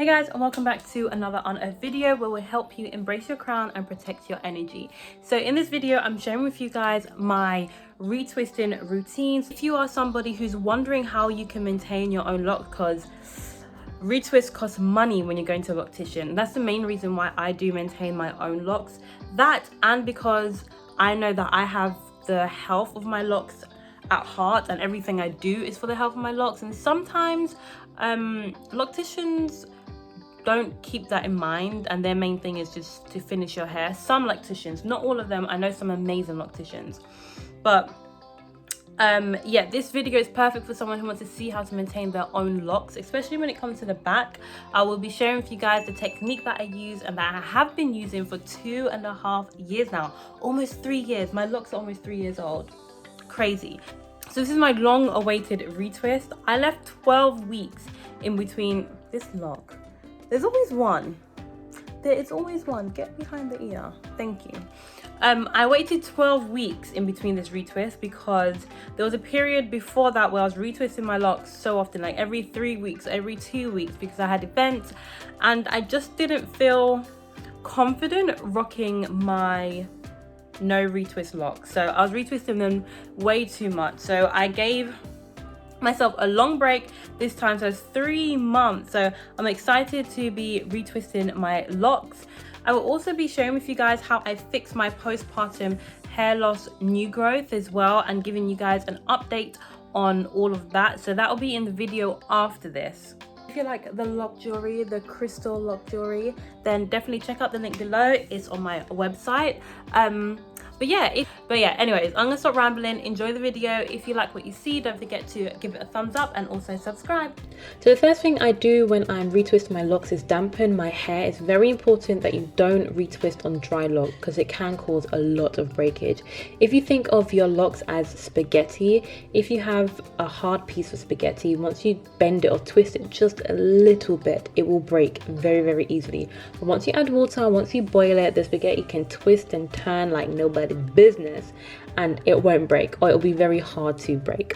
Hey guys, and welcome back to another Unearth'D video where we'll help you embrace your crown and protect your energy. So in this video, I'm sharing with you guys my retwisting routines. If you are somebody who's wondering how you can maintain your own lock, because retwist costs money when you're going to a loctician. That's the main reason why I do maintain my own locks. That, and because I know that I have the health of my locks at heart and everything I do is for the health of my locks. And sometimes locticians don't keep that in mind, and their main thing is just to finish your hair. Some locticians, not all of them, I know some amazing locticians, but yeah, this video is perfect for someone who wants to see how to maintain their own locks, especially when it comes to the back. I will be sharing with you guys the technique that I use and that I have been using for 2.5 years now, almost 3 years. My locks are almost 3 years old. Crazy. So this is my long awaited retwist. I left 12 weeks in between this lock. There's always one. There is always one. Get behind the ear. Thank you. I waited 12 weeks in between this retwist because there was a period before that where I was retwisting my locks so often, like every 3 weeks, every 2 weeks, because I had events and I just didn't feel confident rocking my no retwist locks. So I was retwisting them way too much. So I gave myself a long break this time, so it's 3 months. So I'm excited to be retwisting my locks. I will also be sharing with you guys how I fix my postpartum hair loss new growth as well, and giving you guys an update on all of that. So that will be in the video after this. If you like the lock jewelry, the crystal lock jewelry, then definitely check out the link below. It's on my website. But yeah, anyways, I'm gonna stop rambling. Enjoy the video. If you like what you see, don't forget to give it a thumbs up and also subscribe. So the first thing I do when I'm retwisting my locks is dampen my hair. It's very important that you don't retwist on dry lock because it can cause a lot of breakage. If you think of your locks as spaghetti, if you have a hard piece of spaghetti, once you bend it or twist it just a little bit, it will break very, very easily. But once you add water, once you boil it, the spaghetti can twist and turn like nobody's business and it won't break, or it'll be very hard to break.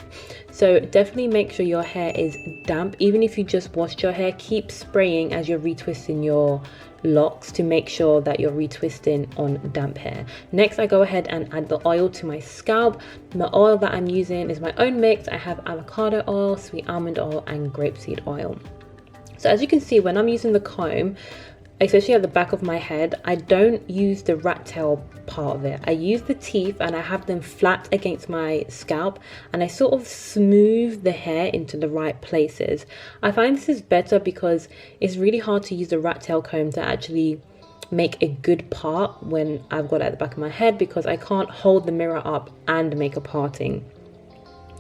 So definitely make sure your hair is damp. Even if you just washed your hair, keep spraying as you're retwisting your locks to make sure that you're retwisting on damp hair. Next, I go ahead and add the oil to my scalp. The oil that I'm using is my own mix. I have avocado oil, sweet almond oil, and grapeseed oil. So as you can see, when I'm using the comb, especially at the back of my head, I don't use the rat tail part of it. I use the teeth and I have them flat against my scalp, and I sort of smooth the hair into the right places. I find this is better because it's really hard to use the rat tail comb to actually make a good part when I've got it at the back of my head, because I can't hold the mirror up and make a parting.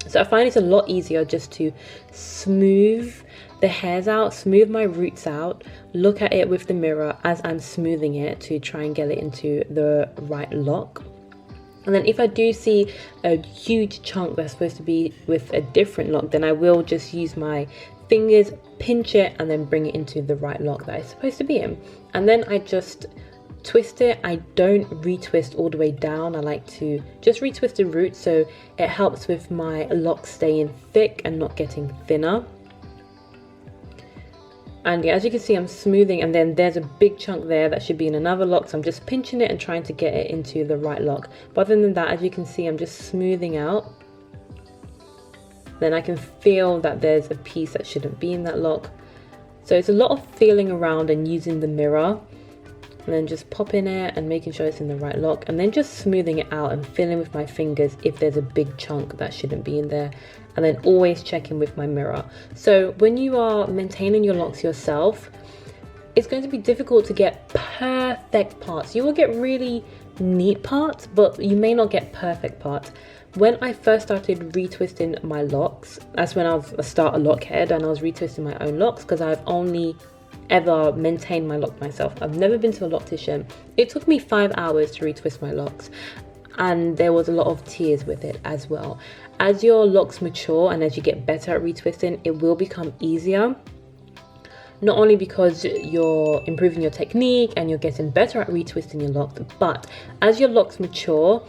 So I find it's a lot easier just to smooth the hairs out, smooth my roots out, look at it with the mirror as I'm smoothing it to try and get it into the right lock. And then if I do see a huge chunk that's supposed to be with a different lock, then I will just use my fingers, pinch it, and then bring it into the right lock that it's supposed to be in. And then I just twist it. I don't retwist all the way down. I like to just retwist the roots, so it helps with my locks staying thick and not getting thinner. And yeah, as you can see, I'm smoothing, and then there's a big chunk there that should be in another lock, so I'm just pinching it and trying to get it into the right lock. But other than that, as you can see, I'm just smoothing out. Then I can feel that there's a piece that shouldn't be in that lock. So it's a lot of feeling around and using the mirror, and then just popping it and making sure it's in the right lock, and then just smoothing it out and feeling with my fingers if there's a big chunk that shouldn't be in there, and then always checking with my mirror. So when you are maintaining your locks yourself, it's going to be difficult to get perfect parts. You will get really neat parts, but you may not get perfect parts. When I first started retwisting my locks, that's when I was a starter lockhead, and I was retwisting my own locks because I've only ever maintained my lock myself. I've never been to a loctician. It took me 5 hours to retwist my locks, and there was a lot of tears with it as well. As your locks mature and as you get better at retwisting, it will become easier. Not only because you're improving your technique and you're getting better at retwisting your locks, but as your locks mature,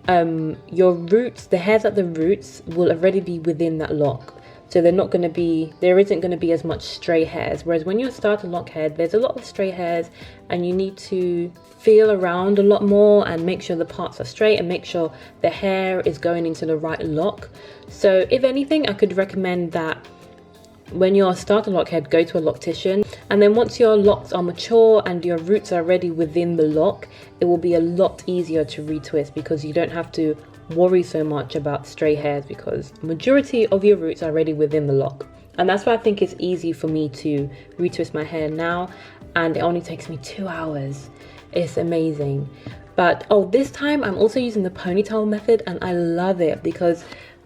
your roots, the hairs at the roots will already be within that lock. so there isn't going to be as much stray hairs. Whereas when you're a starter lock head, there's a lot of stray hairs and you need to feel around a lot more and make sure the parts are straight and make sure the hair is going into the right lock. So if anything, I could recommend that when you're a starter lock head, go to a loctician, and then once your locks are mature and your roots are ready within the lock, it will be a lot easier to retwist because you don't have to worry so much about stray hairs because majority of your roots are ready within the lock. And that's why I think it's easy for me to retwist my hair now, and it only takes me 2 hours. It's amazing. But this time I'm also using the ponytail method, and I love it because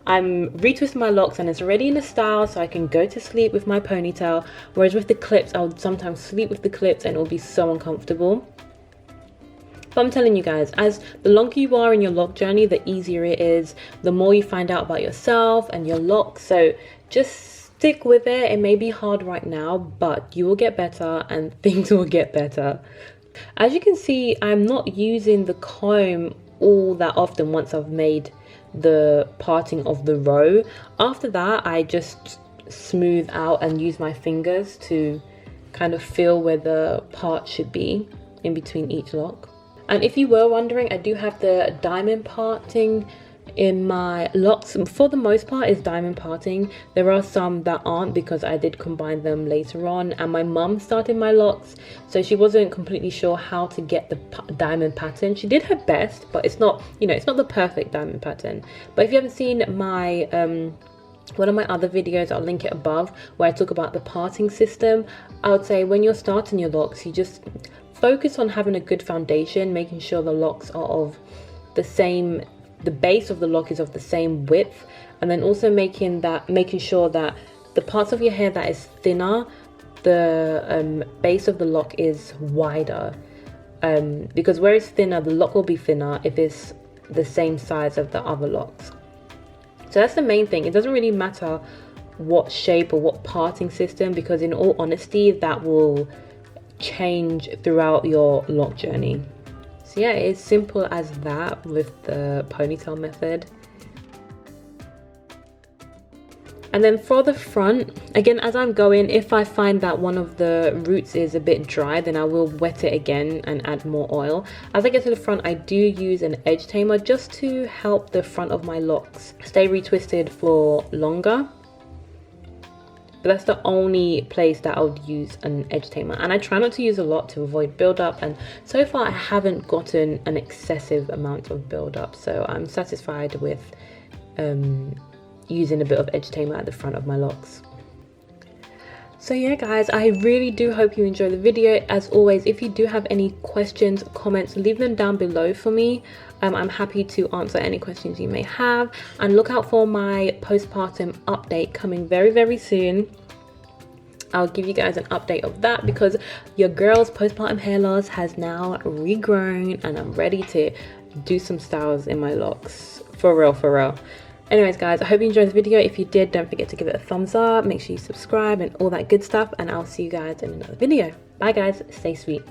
I'm retwisting my locks and it's already in a style so I can go to sleep with my ponytail, whereas with the clips I would sometimes sleep with the clips and it will be so uncomfortable. But I'm telling you guys, as the longer you are in your lock journey, the easier it is, the more you find out about yourself and your locks. So just stick with it. It may be hard right now, but you will get better and things will get better. As you can see, I'm not using the comb all that often once I've made the parting of the row. After that, I just smooth out and use my fingers to kind of feel where the part should be in between each lock. And if you were wondering, I do have the diamond parting in my locks. For the most part, it's diamond parting. There are some that aren't because I did combine them later on, and my mum started my locks, so she wasn't completely sure how to get the diamond pattern. She did her best, but it's not, you know, it's not the perfect diamond pattern. But if you haven't seen my one of my other videos, I'll link it above, where I talk about the parting system. I would say when you're starting your locks, you just focus on having a good foundation, making sure the locks are of the same, the base of the lock is of the same width, and then also making sure that the parts of your hair that is thinner, the base of the lock is wider, because where it's thinner, the lock will be thinner if it's the same size of the other locks. So that's the main thing. It doesn't really matter what shape or what parting system, because in all honesty that will change throughout your lock journey. So yeah, it's simple as that with the ponytail method. And then for the front, again, as I'm going, if I find that one of the roots is a bit dry, then I will wet it again and add more oil. As I get to the front, I do use an edge tamer just to help the front of my locks stay retwisted for longer. But that's the only place that I would use an edge tamer, and I try not to use a lot to avoid buildup, and so far I haven't gotten an excessive amount of buildup, so I'm satisfied with using a bit of edge tamer at the front of my locks. So yeah guys, I really do hope you enjoy the video. As always, if you do have any questions, comments, leave them down below for me. I'm happy to answer any questions you may have, and look out for my postpartum update coming very, very soon. I'll give you guys an update of that because your girl's postpartum hair loss has now regrown and I'm ready to do some styles in my locks. For real, for real. Anyways guys, I hope you enjoyed the video. If you did, don't forget to give it a thumbs up, make sure you subscribe and all that good stuff, and I'll see you guys in another video. Bye guys, stay sweet.